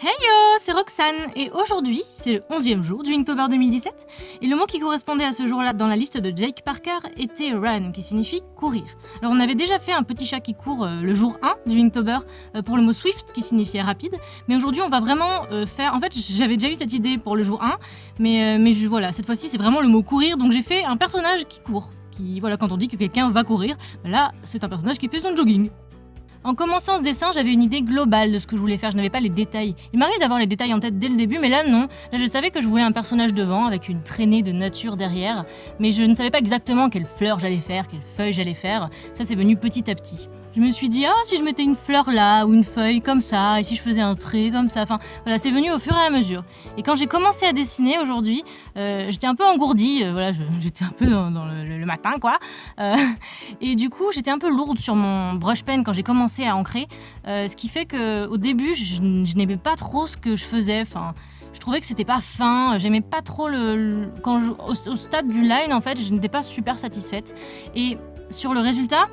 Hey yo, c'est Roxane et aujourd'hui c'est le 11e jour du Inktober 2017 et le mot qui correspondait à ce jour-là dans la liste de Jake Parker était run qui signifie courir. Alors on avait déjà fait un petit chat qui court le jour 1 du Inktober pour le mot swift qui signifiait rapide, mais aujourd'hui on va vraiment faire... En fait j'avais déjà eu cette idée pour le jour 1 mais voilà, cette fois-ci c'est vraiment le mot courir, donc j'ai fait un personnage qui court. Qui, voilà, quand on dit que quelqu'un va courir, là c'est un personnage qui fait son jogging. En commençant ce dessin, j'avais une idée globale de ce que je voulais faire, je n'avais pas les détails. Il m'arrive d'avoir les détails en tête dès le début, mais là non. Là je savais que je voulais un personnage devant, avec une traînée de nature derrière, mais je ne savais pas exactement quelle fleur j'allais faire, quelle feuille j'allais faire. Ça c'est venu petit à petit. Je me suis dit, ah si je mettais une fleur là, ou une feuille comme ça, et si je faisais un trait comme ça, enfin voilà, c'est venu au fur et à mesure. Et quand j'ai commencé à dessiner aujourd'hui, j'étais un peu engourdie, voilà, j'étais un peu dans le matin quoi. Et du coup, j'étais un peu lourde sur mon brush pen quand j'ai commencé à ancrer, ce qui fait qu'au début, je n'aimais pas trop ce que je faisais, enfin... Je trouvais que c'était pas fin, j'aimais pas trop au stade du line en fait, je n'étais pas super satisfaite. Et sur le résultat,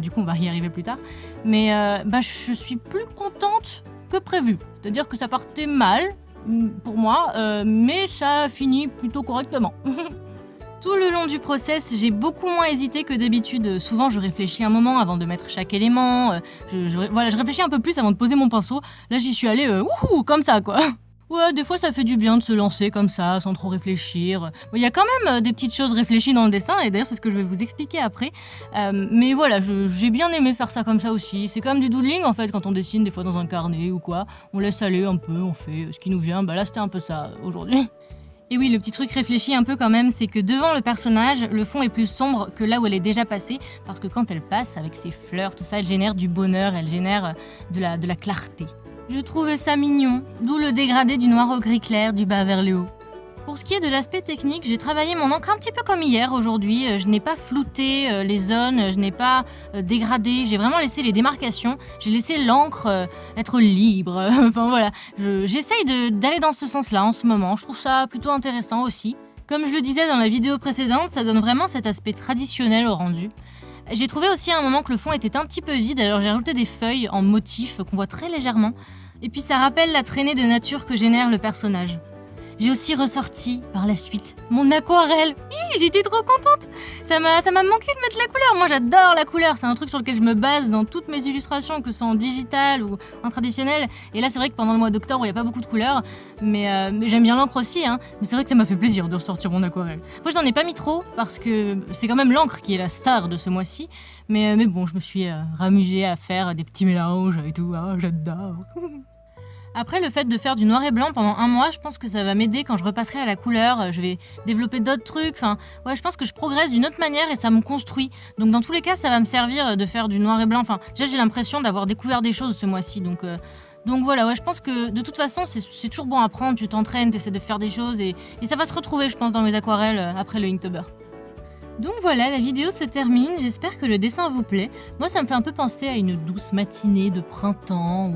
du coup on va y arriver plus tard, mais je suis plus contente que prévu. C'est-à-dire que ça partait mal pour moi, mais ça finit plutôt correctement. Tout le long du process, j'ai beaucoup moins hésité que d'habitude. Souvent, je réfléchis un moment avant de mettre chaque élément. Je réfléchis un peu plus avant de poser mon pinceau. Là, j'y suis allée wouhou, comme ça, quoi. Ouais, des fois ça fait du bien de se lancer comme ça, sans trop réfléchir. Il y a quand même des petites choses réfléchies dans le dessin, et d'ailleurs c'est ce que je vais vous expliquer après. Mais voilà, j'ai bien aimé faire ça comme ça aussi. C'est comme du doodling en fait, quand on dessine des fois dans un carnet ou quoi. On laisse aller un peu, on fait ce qui nous vient. Là c'était un peu ça aujourd'hui. Et oui, le petit truc réfléchi un peu quand même, c'est que devant le personnage, le fond est plus sombre que là où elle est déjà passée, parce que quand elle passe avec ses fleurs, tout ça, elle génère du bonheur, elle génère de la clarté. Je trouvais ça mignon, d'où le dégradé du noir au gris clair du bas vers le haut. Pour ce qui est de l'aspect technique, j'ai travaillé mon encre un petit peu comme hier aujourd'hui. Je n'ai pas flouté les zones, je n'ai pas dégradé, j'ai vraiment laissé les démarcations, j'ai laissé l'encre être libre. Enfin voilà, j'essaye d'aller dans ce sens-là en ce moment, je trouve ça plutôt intéressant aussi. Comme je le disais dans la vidéo précédente, ça donne vraiment cet aspect traditionnel au rendu. J'ai trouvé aussi à un moment que le fond était un petit peu vide, alors j'ai rajouté des feuilles en motif qu'on voit très légèrement. Et puis ça rappelle la traînée de nature que génère le personnage. J'ai aussi ressorti, par la suite, mon aquarelle. Oui, j'étais trop contente. Ça m'a manqué de mettre la couleur. Moi, j'adore la couleur. C'est un truc sur lequel je me base dans toutes mes illustrations, que ce soit en digital ou en traditionnel. Et là, c'est vrai que pendant le mois d'octobre, il n'y a pas beaucoup de couleurs. Mais j'aime bien l'encre aussi. Hein. Mais c'est vrai que ça m'a fait plaisir de ressortir mon aquarelle. Moi, je n'en ai pas mis trop, parce que c'est quand même l'encre qui est la star de ce mois-ci. Mais bon, je me suis ramusée à faire des petits mélanges et tout. Ah, j'adore. Après, le fait de faire du noir et blanc pendant un mois, je pense que ça va m'aider quand je repasserai à la couleur. Je vais développer d'autres trucs. Enfin, ouais, je pense que je progresse d'une autre manière et ça me construit. Donc, dans tous les cas, ça va me servir de faire du noir et blanc. Enfin, déjà, j'ai l'impression d'avoir découvert des choses ce mois-ci. Donc voilà, ouais, je pense que de toute façon, c'est toujours bon à apprendre. Tu t'entraînes, tu essaies de faire des choses et ça va se retrouver, je pense, dans mes aquarelles après le Inktober. Donc voilà, la vidéo se termine, j'espère que le dessin vous plaît. Moi ça me fait un peu penser à une douce matinée de printemps,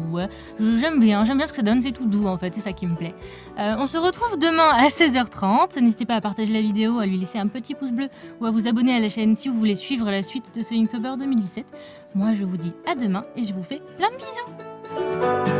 j'aime bien ce que ça donne, c'est tout doux en fait, c'est ça qui me plaît. On se retrouve demain à 16h30, n'hésitez pas à partager la vidéo, à lui laisser un petit pouce bleu ou à vous abonner à la chaîne si vous voulez suivre la suite de ce Inktober 2017. Moi je vous dis à demain et je vous fais plein de bisous.